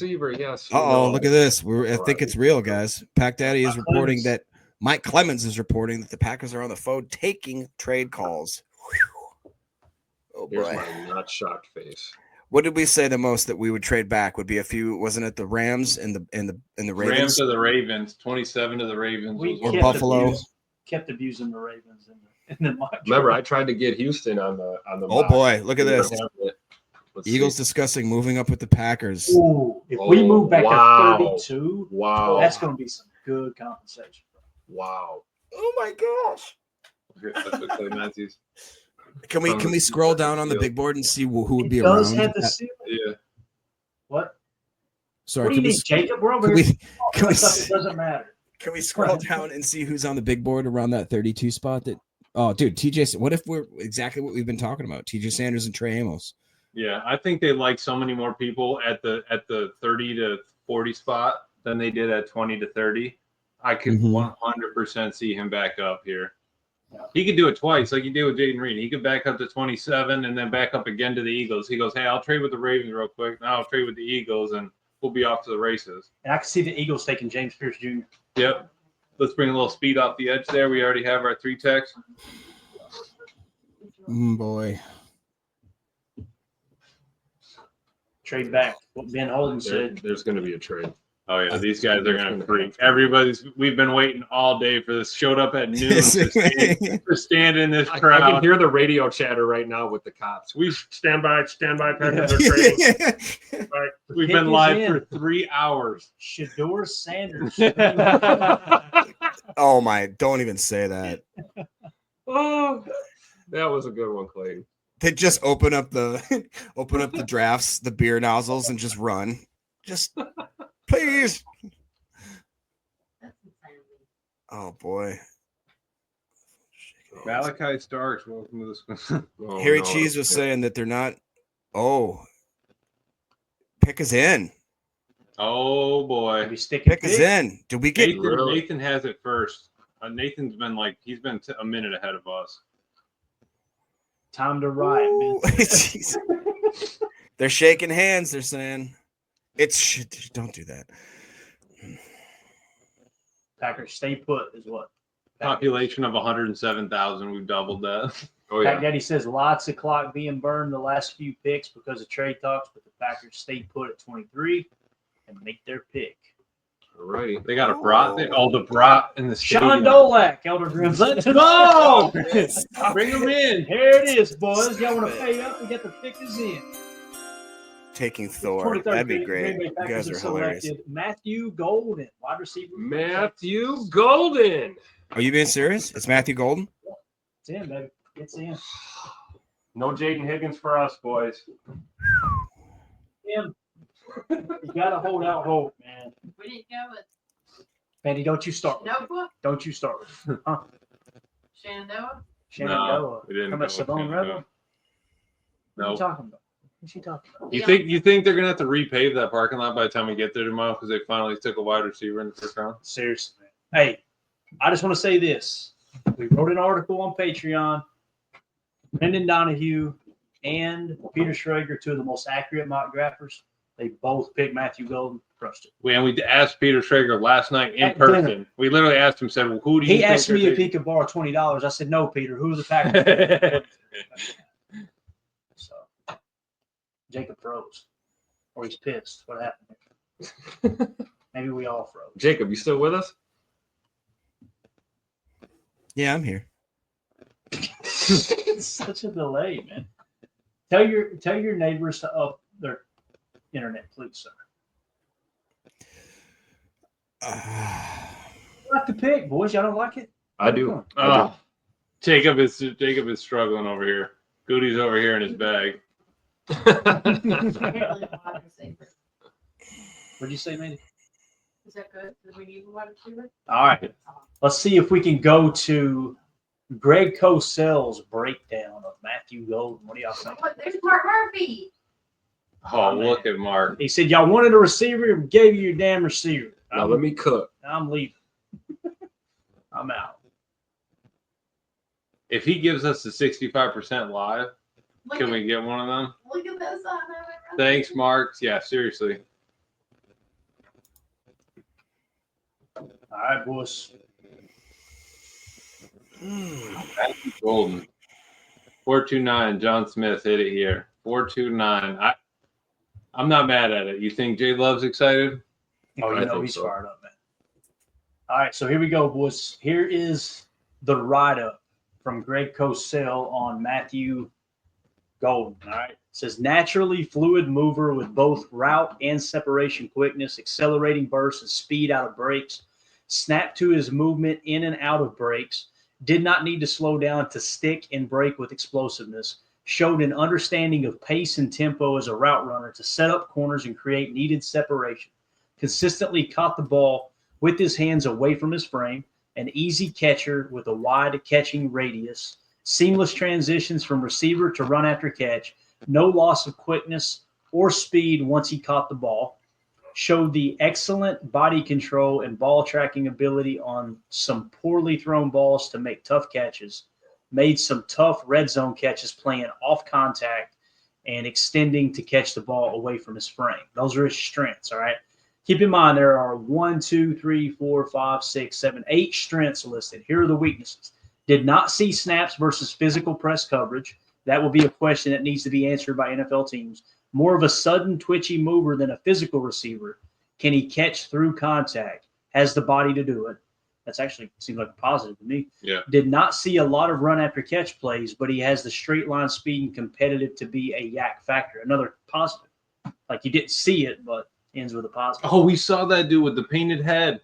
receiver, yes. Uh-oh, look at this. I think it's real, guys. Pack Daddy is reporting that Mike Clemens is reporting that the Packers are on the phone taking trade calls. Whew. Oh boy. Here's my not shocked face. What did we say the most that we would trade back would be a few? Wasn't it the Rams and the Ravens? Rams to the Ravens, 27 to the Ravens, or Buffalo. Kept abusing the Ravens in the mock. Remember, I tried to get Houston on the. Oh mock. boy, look at this. Eagles see. discussing moving up with the Packers. Ooh, if we move back to 32, wow, that's going to be some good compensation. Wow. Oh my gosh. That's what Clay Matthews. Can we scroll down on the big board and see who would be around? Does have the ceiling? Yeah. What? Sorry. What do you need, Jacob? We're over here. It doesn't matter. Can we scroll down and see who's on the big board around that 32 spot? Oh, dude, TJ. What if we're exactly what we've been talking about? TJ Sanders and Trey Amos. Yeah, I think they like so many more people at the 30 to 40 spot than they did at 20 to 30. I could 100% see him back up here. Yeah. He could do it twice, like he did with Jaden Reed. He could back up to 27 and then back up again to the Eagles. He goes, "Hey, I'll trade with the Ravens real quick. Now I'll trade with the Eagles, and we'll be off to the races." And I can see the Eagles taking James Pierce Jr. Yep. Let's bring a little speed off the edge there. We already have our 3 techs. Boy. Trade back. What Ben Holden said. There's going to be a trade. Oh yeah, these guys are gonna freak. We've been waiting all day for this. Showed up at noon to stand in this crowd. I can hear the radio chatter right now with the cops. We stand by, Packers are trading. Right. We've been live for 3 hours. Shador Sanders. Oh my! Don't even say that. Oh, that was a good one, Clayton. They just open up the drafts, the beer nozzles, and just run. Just. Please. Oh boy. Malachi Starks, welcome to this one. Harry Cheese was saying that they're not. Oh, pick us in. Oh boy, pick us in. Did we get Nathan has it first. Nathan's been he's been a minute ahead of us. Time to riot, man. They're shaking hands. They're saying. Don't do that. Packers stay put is what? Population of 107,000. We've doubled that. Oh yeah. Pack Daddy says lots of clock being burned the last few picks because of trade talks, but the Packers stay put at 23 and make their pick. All righty. They got a brat. The brat in the stadium. Sean Dolak, Elder Grims. Let's go. Bring them in. Here it is, boys. Y'all want to pay up and get the pickers in. Taking Thor. That'd be great. You guys are hilarious. Matthew Golden, wide receiver. Matthew Golden. Are you being serious? It's Matthew Golden? It's in, baby. It's in. No Jaden Higgins for us, boys. Tim, you got to hold out hope, man. We didn't go with Betty, don't you start. Notebook? Don't you start with. Huh? Shenandoah? Shenandoah. We didn't Come at Savone Rebel? What are you talking about? What's she talking about? You think they're gonna have to repave that parking lot by the time we get there tomorrow because they finally took a wide receiver in the first round? Seriously, man. Hey, I just want to say this. We wrote an article on Patreon. Brendan Donahue and Peter Schrager, two of the most accurate mock drafters. They both picked Matthew Golden. Crushed it. We asked Peter Schrager last night in person. Dinner. We literally asked him, said, "Well, who do you?" He asked me if he could borrow $20. I said, "No, Peter. Who are the Packers?" So Jacob froze, or he's pissed. What happened? Maybe we all froze. Jacob, you still with us? Yeah, I'm here. It's such a delay, man. Tell your neighbors to up their internet, please, sir. Like the pick, boys. Y'all don't like it? I do. Jacob is struggling over here. Goody's over here in his bag. What'd you say, Mandy? Is that good? Do we need a wide receiver? All right. Let's see if we can go to Greg Cosell's breakdown of Matthew Golden. What do y'all think? There's Mark Murphy. Oh, look at Mark. He said, y'all wanted a receiver, we gave you your damn receiver. Now let me cook. I'm leaving. I'm out. If he gives us the 65% live, can we get one of them? Look at this. Thanks, Mark. Yeah, seriously. All right, boys. Matthew Golden. 429. John Smith hit it here. 429. I'm not mad at it. You think Jay Love's excited? Oh, you I know think he's so. fired up, man. All right, so here we go, boys. Here is the write-up from Greg Cosell on Matthew Golden. All right. It says naturally fluid mover with both route and separation quickness, accelerating bursts and speed out of breaks, snap to his movement in and out of breaks, did not need to slow down to stick and break with explosiveness, showed an understanding of pace and tempo as a route runner to set up corners and create needed separation, consistently caught the ball with his hands away from his frame, an easy catcher with a wide catching radius, seamless transitions from receiver to run after catch, no loss of quickness or speed once he caught the ball, showed the excellent body control and ball tracking ability on some poorly thrown balls to make tough catches, made some tough red zone catches playing off contact and extending to catch the ball away from his frame. Those are his strengths, all right? Keep in mind there are 1, 2, 3, 4, 5, 6, 7, 8 strengths listed. Here are the weaknesses. Did not see snaps versus physical press coverage. That will be a question that needs to be answered by NFL teams. More of a sudden twitchy mover than a physical receiver. Can he catch through contact? Has the body to do it. That's actually seemed like a positive to me. Yeah. Did not see a lot of run after catch plays, but he has the straight line speed and competitive to be a yak factor. Another positive. Like you didn't see it, but ends with a positive. Oh, we saw that dude with the painted head.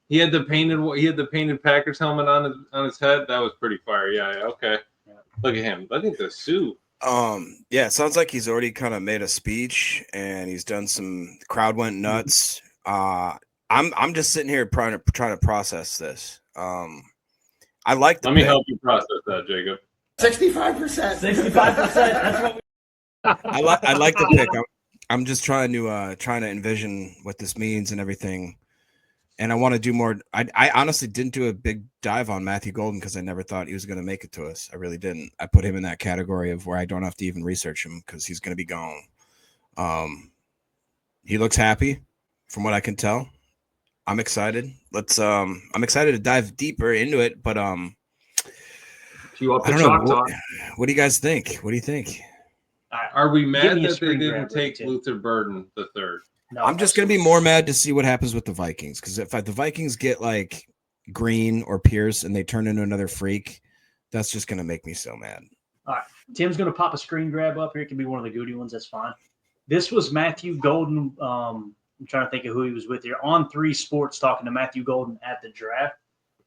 He had the painted Packers helmet on his head. That was pretty fire. Yeah, okay. Yeah. Look at him. Look at the suit. Yeah, it sounds like he's already kind of made a speech and he's done some crowd went nuts. I'm just sitting here trying to process this. I like the Let me pick. help you process that, Jacob. 65%. 65%. That's what we I like the pick. I'm just trying to envision what this means and everything. And I want to do more. I honestly didn't do a big dive on Matthew Golden because I never thought he was going to make it to us. I really didn't. I put him in that category of where I don't have to even research him because he's going to be gone. He looks happy from what I can tell. I'm excited. I'm excited to dive deeper into it, but You up I the don't know. chalk talk? What do you guys think? What do you think? Are we Give mad me a that they screen didn't grab, take Tim. Luther Burden the third? No, I'm just going to be more mad to see what happens with the Vikings because if the Vikings get like Green or Pierce and they turn into another freak, that's just going to make me so mad. Tim's going to pop a screen grab up here. It can be one of the Goody ones. That's fine. This was Matthew Golden. I'm trying to think of who he was with here. On 3 Sports talking to Matthew Golden at the draft.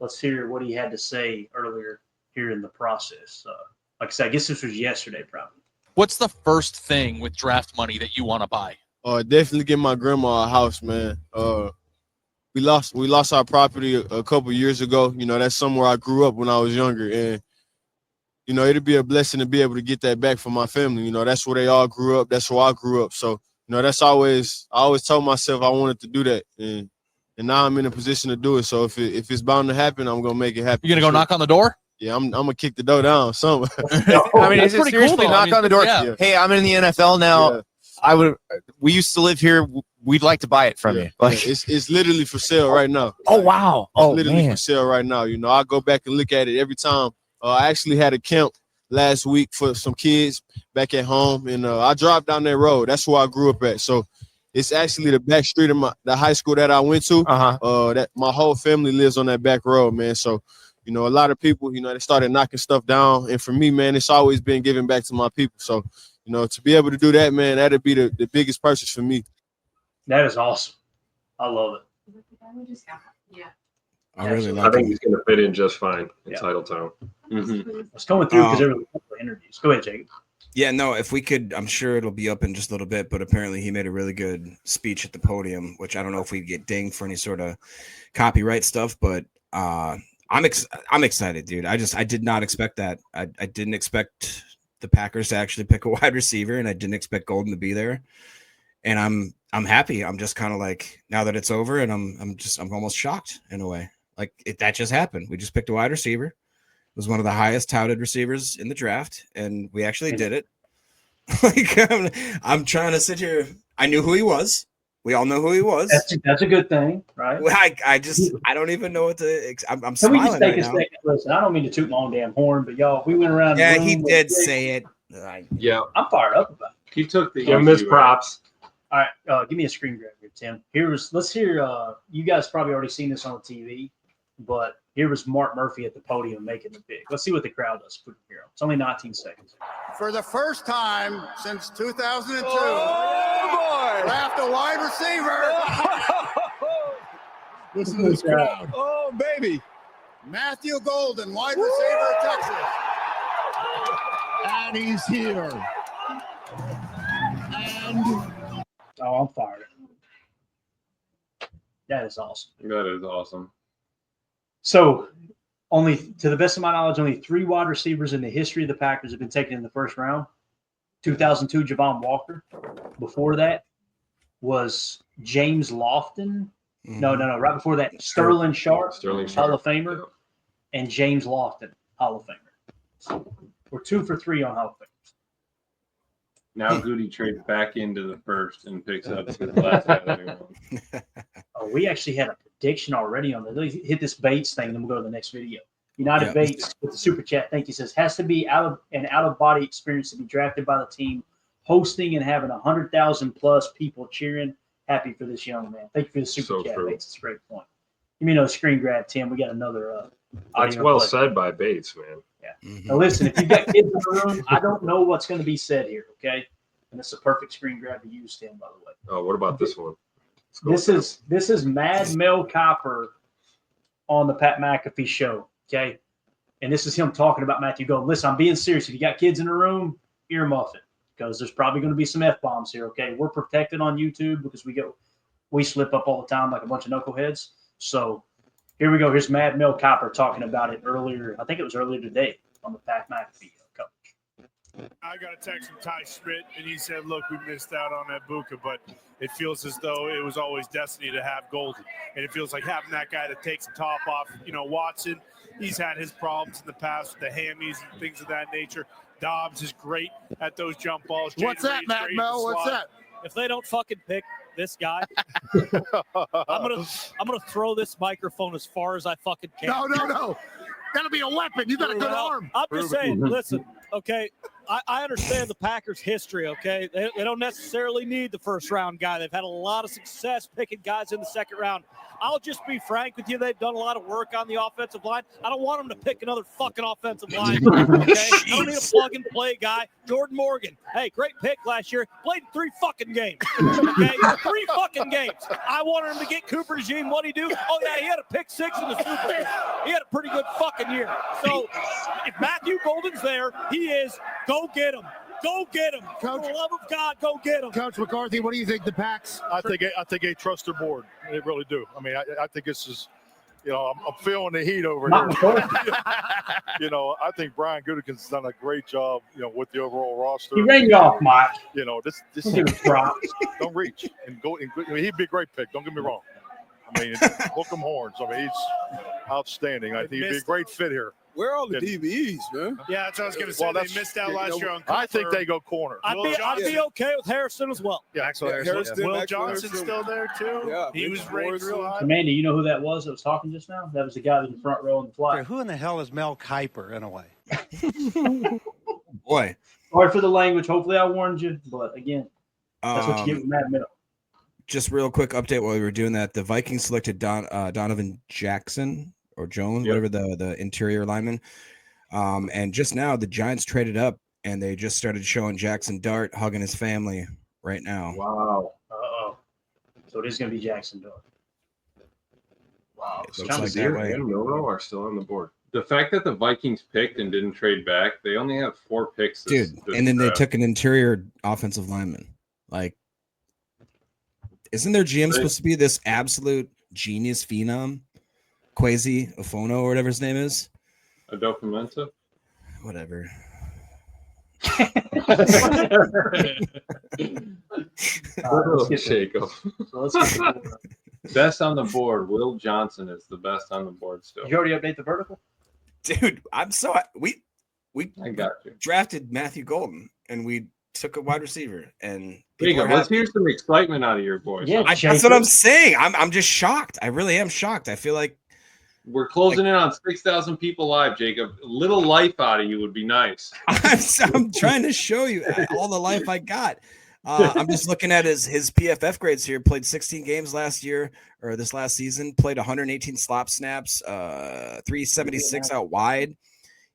Let's hear what he had to say earlier here in the process. Like I said, I guess this was yesterday probably. What's the first thing with draft money that you want to buy? Definitely get my grandma a house, man. We lost our property a couple years ago. You know, that's somewhere I grew up when I was younger, and you know, it'd be a blessing to be able to get that back for my family. You know, that's where they all grew up. That's where I grew up. So, you know, I always told myself I wanted to do that, and now I'm in a position to do it. So if it's bound to happen, I'm gonna make it happen. You gonna go knock on the door? Yeah, I'm gonna kick the door down. Somewhere. I mean, is it Pretty cool, seriously though. knock I mean, on the door? yeah. Hey, I'm in the NFL now. Yeah. We used to live here. We'd like to buy it from you. Like, it's literally for sale right now. oh wow, It's oh literally man. for sale right now. You know, I go back and look at it every time. I actually had a camp last week for some kids back at home, and I drive down that road. That's where I grew up at. So it's actually the back street of the high school that I went to. That my whole family lives on that back road, man. So, you know, a lot of people, you know, they started knocking stuff down, and for me, man, it's always been giving back to my people. So, you know, to be able to do that, man, that'd be the biggest purchase for me. That is awesome. I love it. Yeah. I really Yeah, like I think him. he's going to fit in just fine in Yeah. Titletown. Mm-hmm. I was going through because there were a couple of interviews. Go ahead, Jacob. Yeah, no, if we could, I'm sure it'll be up in just a little bit, but apparently he made a really good speech at the podium, which I don't know if we get dinged for any sort of copyright stuff, but I'm excited, dude. I did not expect that. I didn't expect the Packers to actually pick a wide receiver, and I didn't expect Golden to be there. And I'm happy. I'm just kind of like, now that it's over, and I'm almost shocked in a way. Like that just happened. We just picked a wide receiver. It was one of the highest touted receivers in the draft, and we actually did it. Like I'm trying to sit here. I knew who he was. We all know who he was. That's a good thing, right? I don't even know what to. I'm Can we smiling just take right a now. second? Listen, I don't mean to toot my own damn horn, but y'all, we went around. Yeah, the room he with did Jake. say it. Yeah, I'm fired up about it. He took the give him his easy way. props. All right, give me a screen grab here, Tim. Let's hear. You guys probably already seen this on TV, but here was Mark Murphy at the podium making the pick. Let's see what the crowd does for here. It's only 19 seconds. For the first time since 2002, draft a wide receiver. Listen to this crowd. Oh, baby. Matthew Golden, wide receiver of Texas. And he's here. And Oh, I'm fired up. That is awesome. That is awesome. So, to the best of my knowledge, only 3 wide receivers in the history of the Packers have been taken in the first round. 2002, Javon Walker. Before that was James Lofton. No. Right before that, Sterling Sharp, Hall of Famer, and James Lofton, Hall of Famer. So we're 2 for 3 on Hall of Famers. Now Goody trades back into the first and picks up his last guy. Oh, we actually had a prediction already on this. Let me hit this Bates thing, then we'll go to the next video. United Bates with the super chat. Thank you. Says has to be out of body experience to be drafted by the team, hosting and having 100,000 plus people cheering. Happy for this young man. Thank you for the super chat, true. Bates. It's a great point. Give me another screen grab, Tim. We got another. That's well said by Bates, man. Yeah. Now listen, if you got kids in the room, I don't know what's going to be said here. Okay, and it's a perfect screen grab to use, Tim. By the way. Oh, what about this one? This is Mad Mel Copper on the Pat McAfee show. Okay, and this is him talking about Matthew Golden. Listen, I'm being serious. If you got kids in the room, earmuff it because there's probably going to be some F-bombs here. Okay, we're protected on YouTube because we slip up all the time like a bunch of knuckleheads. So here we go. Here's Mad Mel Copper talking about it earlier. I think it was earlier today on the Pat McAfee coverage. I got a text from Ty Schmidt, and he said, look, we missed out on that Buka, but it feels as though it was always destiny to have Golden. And it feels like having that guy that takes the top off. You know, Watson, he's had his problems in the past with the hammies and things of that nature. Dobbs is great at those jump balls. what's that, Matt Mel? What's that? If they don't fucking pick this guy, I'm gonna throw this microphone as far as I fucking can. No. That'll be a weapon. You got a good arm. I'm just saying, listen, okay, I understand the Packers' history, okay? They don't necessarily need the first round guy. They've had a lot of success picking guys in the second round. I'll just be frank with you. They've done a lot of work on the offensive line. I don't want them to pick another fucking offensive line. Okay? I don't need a plug-and-play guy. Jordan Morgan. Hey, great pick last year. Played 3 fucking games. Okay? 3 fucking games. I wanted him to get Cooper DeJean. What'd he do? Oh, yeah, he had a pick 6 in the Super Bowl. He had a pretty good fucking year. So if Matthew Golden's there, he is. Go get him. Go get him. Coach, for the love of God, go get him. Coach McCarthy, what do you think the Packs? I think they trust their board. They really do. I mean, I think this is, you know, I'm feeling the heat over here. You know, I think Brian Gutekunst's done a great job, you know, with the overall roster. He ran you off, Mike. You know, this don't reach and go. I mean, he'd be a great pick. Don't get me wrong. I mean, hook 'em horns. I mean, he's outstanding. I think he'd be a great fit here. Where are all the DBEs, man? Yeah, that's what I was going to say. They missed out last year on Cooper. I think they go corner. I'd be okay with Harrison as well. Yeah, Axel Harrison. Will Johnson's still there, too. Yeah, he was rated real high. Amanda, you know who that was talking just now? That was the guy that was in the front row in the fly. Who in the hell is Mel Kiper, in a way? Boy. Sorry for the language. Hopefully I warned you. But, again, that's what you get with Mad Mel. Just real quick update while we were doing that. The Vikings selected Donovan Jackson or Jones, whatever the interior lineman. And just now the Giants traded up and they just started showing Jackson Dart hugging his family right now. Wow. Uh-oh. So it is going to be Jackson Dart. Wow. It looks like that way. And Milrow are still on the board. The fact that the Vikings picked and didn't trade back, they only have 4 picks. This and then draft. they took an interior offensive lineman. Like, isn't their GM supposed to be this absolute genius phenom? Quasi Ofono or whatever his name is. Adolfo Mensa? Whatever. Best on the board. Will Johnson is the best on the board still. Did you already update the vertical? Dude, I'm so we I got you. drafted Matthew Golden and we took a wide receiver, and Jacob, let's hear some excitement out of your voice. Yeah, that's what I'm saying. I'm just shocked. I really am shocked. I feel like we're closing in on 6,000 people live, Jacob. A little life out of you would be nice. I'm trying to show you all the life I got. I'm just looking at his PFF grades here. Played 16 games last year or this last season. Played 118 slot snaps, 376 out wide.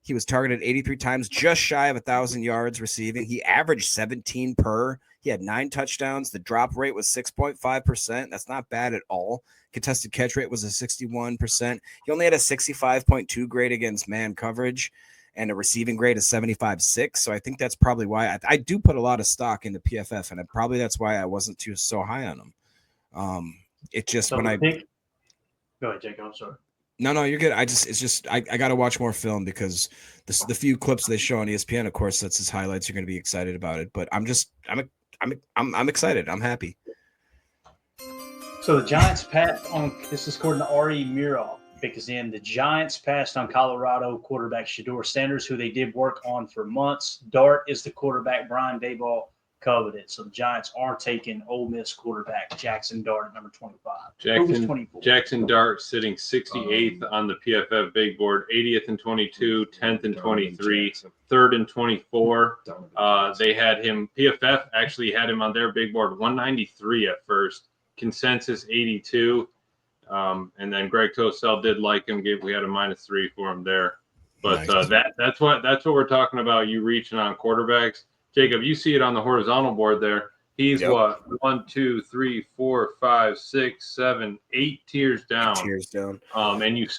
He was targeted 83 times, just shy of 1,000 yards receiving. He averaged 17 per. He had 9 touchdowns. The drop rate was 6.5%. That's not bad at all. Contested catch rate was a 61%. He only had a 65.2 grade against man coverage and a receiving grade of 75.6. So I think that's probably why I do put a lot of stock into PFF, and probably that's why I wasn't so high on him. It just Go ahead, Jacob. I'm sorry. No, you're good. I got to watch more film because the few clips they show on ESPN, of course, that's his highlights. You're going to be excited about it, but I'm excited. I'm happy. So the Giants passed on. This is according to Ari Mirov. Because in the Giants passed on Colorado quarterback Shedeur Sanders, who they did work on for months. Dart is the quarterback Brian Daboll coveted. So the Giants are taking Ole Miss quarterback Jackson Dart at number 25. Jackson Dart sitting 68th on the PFF big board, 80th and 22, 10th and 23, 3rd and 24. They had him. PFF actually had him on their big board 193 at first, consensus 82. And then Greg Cosell did like him. We had a -3 for him there, but nice. That's what we're talking about. You reaching on quarterbacks, Jacob. You see it on the horizontal board there. He's what 1, 2, 3, 4, 5, 6, 7, 8 tiers down. Tiers down. And you